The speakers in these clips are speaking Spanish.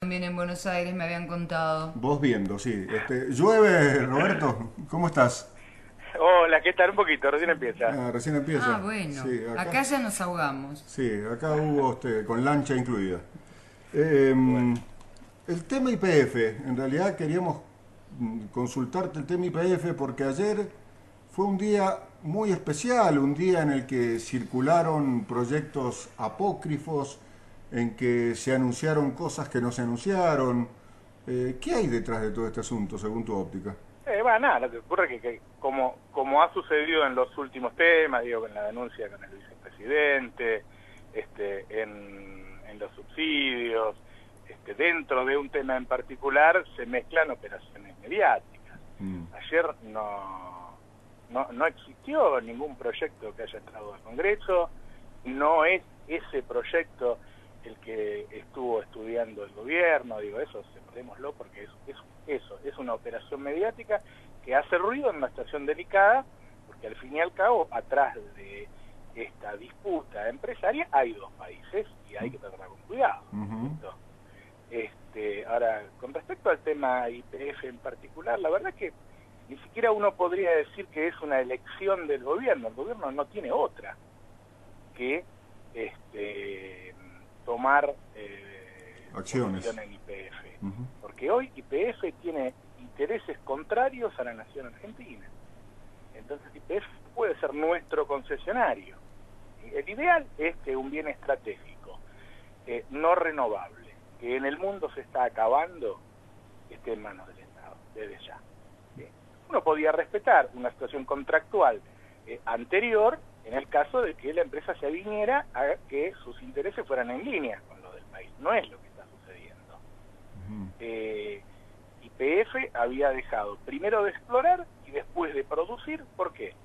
también en Buenos Aires, me habían contado. Vos viendo, sí. ¿Llueve, Roberto? ¿Cómo estás? Hola, ¿qué tal? Un poquito, recién empieza. Ah, recién Ah, empieza. bueno, Sí, acá acá. ya nos ahogamos. Sí, acá hubo con lancha incluida. Bueno, El tema YPF, en realidad queríamos consultarte el tema YPF porque ayer fue un día muy especial, un día en el que circularon proyectos apócrifos, en que se anunciaron cosas que no se anunciaron. ¿Qué hay detrás de todo este asunto, según tu óptica? nada, lo que ocurre es que como ha sucedido en los últimos temas, digo, con la denuncia con el vicepresidente, en los subsidios, dentro de un tema en particular se mezclan operaciones mediáticas. Mm. Ayer no existió ningún proyecto que haya entrado al Congreso, no es ese proyecto el que estuvo estudiando el gobierno, digo, eso separémoslo porque es una operación mediática que hace ruido en una situación delicada, porque al fin y al cabo, atrás de esta disputa empresaria hay dos países y hay que tratarla con cuidado. Ujú. ¿Listo? Ahora, con respecto al tema YPF en particular, la verdad que ni siquiera uno podría decir que es una elección del gobierno. El gobierno no tiene otra que tomar Acciones. posición en YPF. Ujú. Porque hoy YPF tiene intereses contrarios a la nación argentina. Entonces YPF puede ser nuestro concesionario. El ideal es que un bien estratégico, no renovable, que en el mundo se está acabando, esté en manos del Estado, desde ya. Uno podía respetar una situación contractual anterior en el caso de que la empresa se aviniera a que sus intereses fueran en línea con los del país. No es lo que está sucediendo. YPF había dejado primero de explorar y después de producir. ¿Por qué?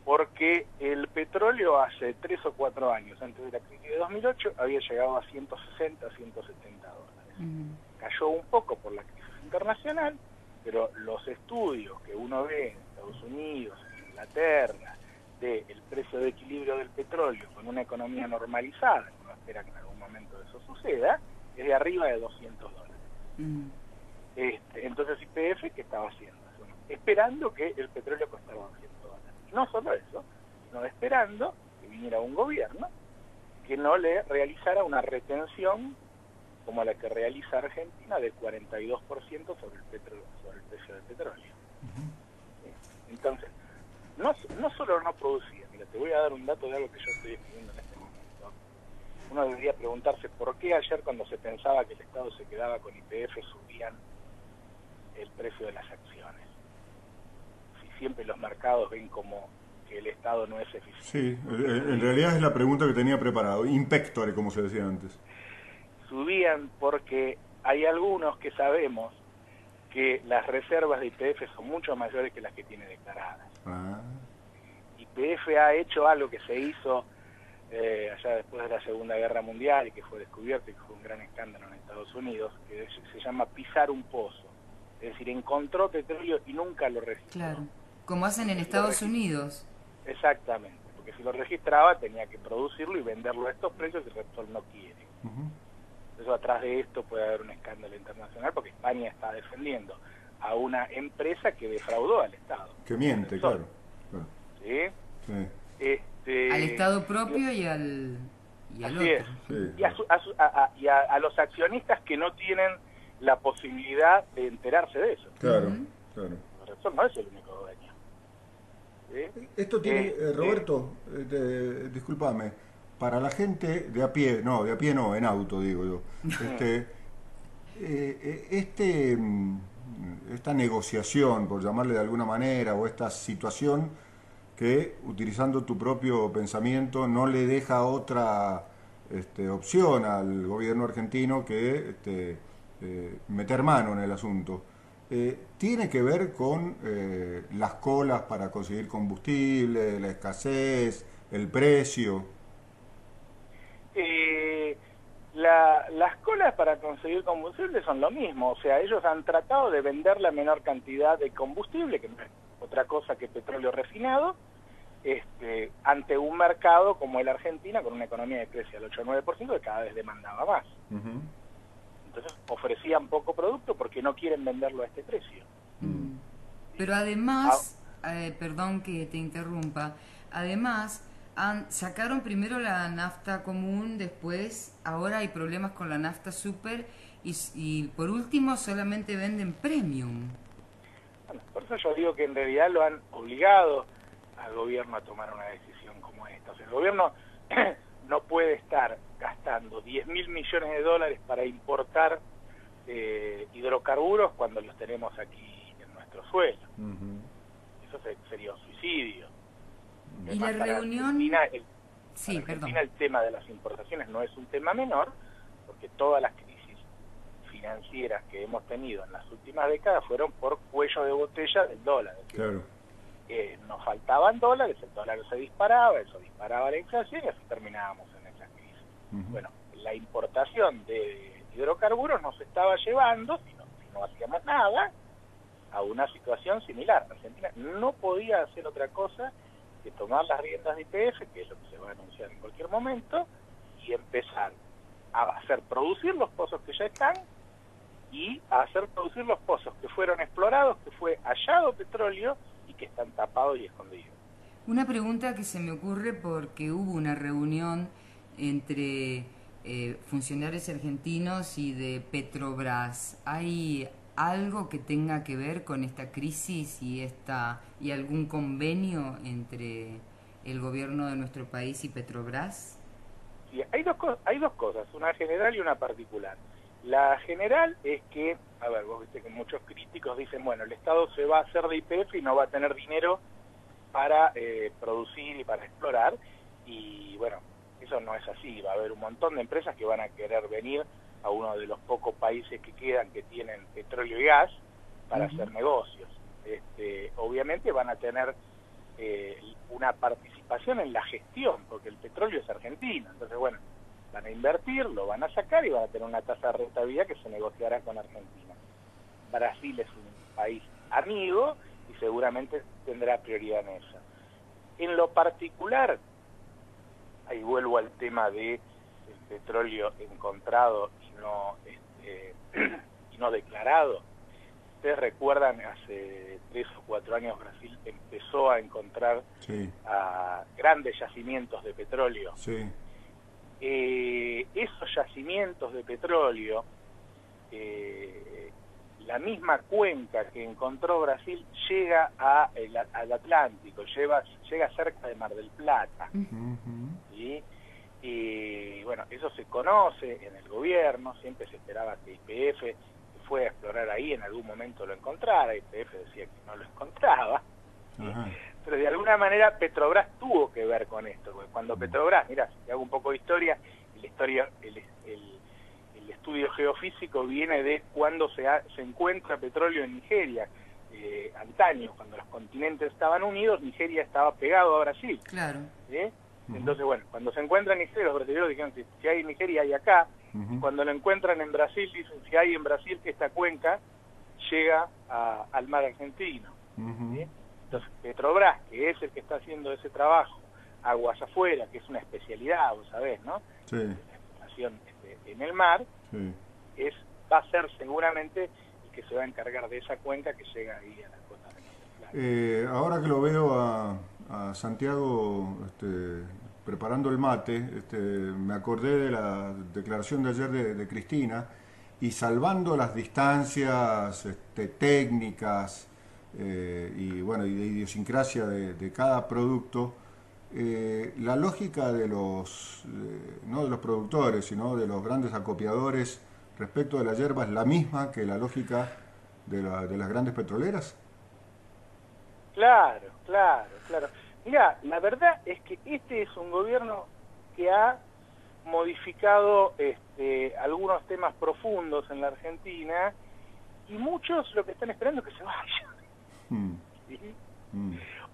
Porque el petróleo hace 3 o 4 años, antes de la crisis de 2008, había llegado a 160, 170 dólares. Cayó un poco por la crisis internacional, pero los estudios que uno ve en Estados Unidos, en Inglaterra, del precio de equilibrio del petróleo con una economía normalizada, que uno espera que en algún momento eso suceda, es de arriba de 200 dólares. Entonces YPF, ¿qué estaba haciendo? Bueno, esperando que el petróleo costara 200 dólares. Y no solo eso, sino esperando que viniera un gobierno que no le realizara una retención como la que realiza Argentina del 42% sobre el precio del petróleo. Entonces, no solo no producía, mira, te voy a dar un dato de algo que yo estoy escribiendo en este momento. Uno debería preguntarse por qué ayer, cuando se pensaba que el Estado se quedaba con YPF, subían el precio de las acciones. Si siempre los mercados ven como que el Estado no es eficiente. Sí, en realidad es la pregunta que tenía preparado. Impectore, como se decía antes. Subían porque hay algunos que sabemos que las reservas de YPF son mucho mayores que las que tiene declaradas. Ah. YPF ha hecho algo que se hizo allá después de la Segunda Guerra Mundial y que fue descubierto y que fue un gran escándalo en Estados Unidos, que se llama pisar un pozo. Es decir, encontró petróleo y nunca lo registró. Claro, como hacen en Porque Estados Unidos. Exactamente, porque si lo registraba tenía que producirlo y venderlo a estos precios y Repsol no quiere. Entonces atrás de esto puede haber un escándalo internacional porque España está defendiendo a una empresa que defraudó al Estado. Que miente, Repsol. claro. ¿Sí? Sí. Al Estado propio y al Así otro. es. Sí. Y a los accionistas que no tienen la posibilidad de enterarse de eso. Claro, claro. Repsol no es el único dueño. ¿Sí? Esto tiene, Roberto, discúlpame, para la gente de a pie, no, de a pie no, en auto digo yo, esta negociación, por llamarle de alguna manera, o esta situación que, utilizando tu propio pensamiento, no le deja otra opción al gobierno argentino que meter mano en el asunto. Tiene que ver con las colas para conseguir combustible, la escasez, el precio. Las colas para conseguir combustible son lo mismo, o sea, ellos han tratado de vender la menor cantidad de combustible, que no es otra cosa que petróleo refinado, ante un mercado como el Argentina, con una economía que crece al 8 o 9%, que cada vez demandaba más. Entonces, ofrecían poco producto porque no quieren venderlo a este precio. Mm. Pero además, perdón que te interrumpa, además sacaron primero la nafta común, después ahora hay problemas con la nafta super y por último solamente venden premium. Bueno, por eso yo digo que en realidad lo han obligado al gobierno a tomar una decisión como esta. O sea, el gobierno no puede estar gastando 10.000 millones de dólares para importar hidrocarburos cuando los tenemos aquí en nuestro suelo. Eso sería un suicidio. Y Además, la reunión... Sí, para perdón. Argentina el tema de las importaciones no es un tema menor, porque todas las crisis financieras que hemos tenido en las últimas décadas fueron por cuello de botella del dólar. Es decir, Claro. nos faltaban dólares, el dólar se disparaba, eso disparaba la inflación y así terminábamos en esa crisis. Bueno, la importación de hidrocarburos nos estaba llevando, si no hacíamos nada, a una situación similar. Argentina no podía hacer otra cosa que tomar las riendas de YPF, que es lo que se va a anunciar en cualquier momento, y empezar a hacer producir los pozos que ya están y a hacer producir los pozos que fueron explorados, que fue hallado petróleo y que están tapados y escondidos. Una pregunta que se me ocurre porque hubo una reunión entre funcionarios argentinos y de Petrobras. ¿Hay algo que tenga que ver con esta crisis y algún convenio entre el gobierno de nuestro país y Petrobras? Sí, hay dos cosas, una general y una particular. La general es que, a ver, vos viste que muchos críticos dicen, bueno, el Estado se va a hacer de YPF y no va a tener dinero para producir y para explorar, y bueno, eso no es así. Va a haber un montón de empresas que van a querer venir a uno de los pocos países que quedan que tienen petróleo y gas para hacer negocios. Obviamente van a tener una participación en la gestión, porque el petróleo es argentino, entonces bueno, van a invertir, lo van a sacar y van a tener una tasa de rentabilidad que se negociará con Argentina. Brasil es un país amigo y seguramente tendrá prioridad en eso. En lo particular, ahí vuelvo al tema de el petróleo encontrado y no declarado. Ustedes recuerdan, hace 3 o 4 años Brasil empezó a encontrar grandes yacimientos de petróleo. Sí. Esos yacimientos de petróleo, la misma cuenca que encontró Brasil llega al Atlántico, llega cerca de Mar del Plata. ¿Sí? Y bueno, eso se conoce en el gobierno, siempre se esperaba que YPF fue a explorar ahí, en algún momento lo encontrara, YPF decía que no lo encontraba. Pero de alguna manera Petrobras tuvo que ver con esto, porque cuando Petrobras, mira, si hago un poco de historia, el estudio geofísico viene de cuando se encuentra petróleo en Nigeria. Antaño, cuando los continentes estaban unidos, Nigeria estaba pegado a Brasil. Claro. ¿Sí? Entonces, bueno, cuando se encuentra en Nigeria, los brasileños dijeron, si hay en Nigeria, hay acá. Y cuando lo encuentran en Brasil, dicen, si hay en Brasil, esta cuenca llega al mar argentino. ¿Sí? Entonces, Petrobras, que es el que está haciendo ese trabajo, aguas afuera, que es una especialidad, vos sabés, ¿no? Sí. La explotación en el mar, va a ser seguramente el que se va a encargar de esa cuenca que llega ahí a las costas de Mar del Plata. Ahora que lo veo a Santiago preparando el mate, me acordé de la declaración de ayer de Cristina, y salvando las distancias técnicas y bueno, y de idiosincrasia de cada producto, la lógica de no de los productores, sino de los grandes acopiadores respecto de la yerba es la misma que la lógica de las grandes petroleras. Claro. Mira, la verdad es que este es un gobierno que ha modificado algunos temas profundos en la Argentina, y muchos lo que están esperando es que se vayan. ¿Sí?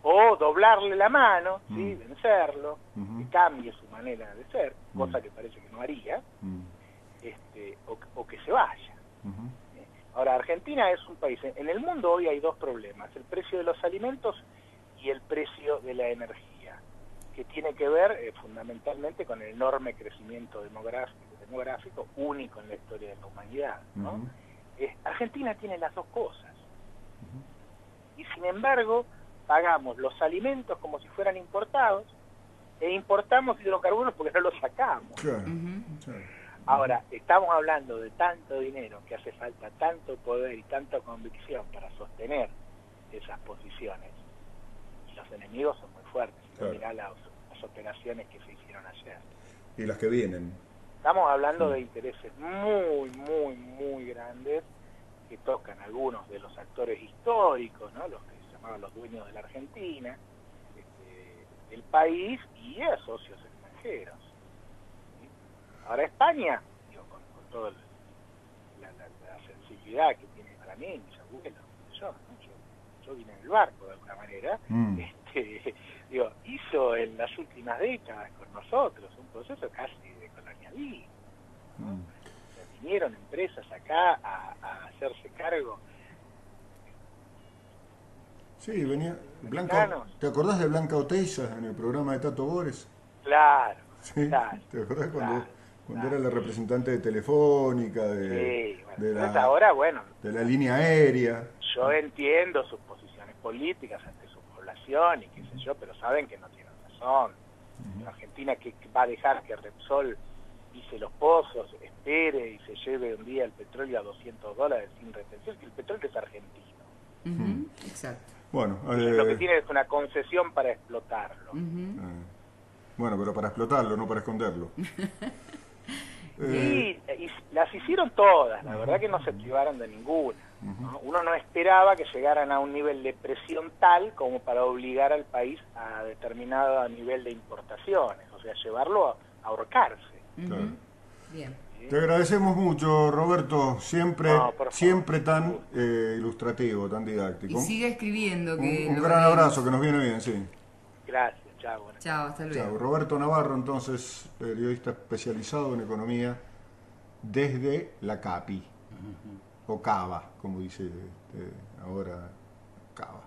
O doblarle la mano, ¿sí? Vencerlo, que cambie su manera de ser, cosa que parece que no haría, o que se vaya. Ahora, Argentina es un país, en el mundo hoy hay dos problemas, el precio de los alimentos y el precio de la energía, que tiene que ver fundamentalmente con el enorme crecimiento demográfico que demográfico único en la historia de la humanidad, ¿no? Ujú. Argentina tiene las dos cosas. Y sin embargo, pagamos los alimentos como si fueran importados e importamos hidrocarburos porque no los sacamos. Claro, Ujú. claro. Ahora, estamos hablando de tanto dinero que hace falta tanto poder y tanta convicción para sostener esas posiciones. Y los enemigos son muy fuertes. Claro. Mirá las operaciones que se hicieron ayer. Y las que vienen. Estamos hablando de intereses muy, muy, muy grandes que tocan algunos de los actores históricos, ¿no? Los que se llamaban los dueños de la Argentina, del país y a socios extranjeros. ¿Sí? Ahora España, digo, con toda la sensibilidad que tiene para mí, mis abuelos, yo vine en el barco de alguna manera, digo, hizo en las últimas décadas con nosotros un proceso casi de colonialismo, ¿no? O sea, vinieron empresas acá a hacerse cargo. Sí, venía Blanca. Mexicanos. ¿Te acordás de Blanca Oteiza en el programa de Tato Bores? Claro, Sí. claro. ¿Te acordás cuando Claro. era la representante de Telefónica, Sí, bueno, de entonces ahora, bueno, de la línea aérea? yo entiendo sus posiciones políticas ante su población y qué sé yo, pero saben que no tienen razón. La Argentina que va a dejar que Repsol pise los pozos, espere y se lleve un día el petróleo a $200 sin retención, que el petróleo es argentino. Ujú, exacto. Bueno, Lo que tiene es una concesión para explotarlo. Ujú. bueno, pero para explotarlo, no para esconderlo. Y las hicieron todas, la verdad que no se privaron de ninguna, ¿no? Uno no esperaba que llegaran a un nivel de presión tal como para obligar al país a determinado nivel de importaciones, o sea, llevarlo a ahorcarse. Claro. Bien. Te agradecemos mucho, Roberto, siempre, No, por favor. siempre tan ilustrativo, tan didáctico. Y sigue escribiendo. Que Un lo gran leemos. abrazo, que nos viene bien, sí. Gracias, chao. Chao, hasta luego. Chao. Roberto Navarro, entonces, periodista especializado en economía desde la CAPI, o CABA, como dice ahora CABA.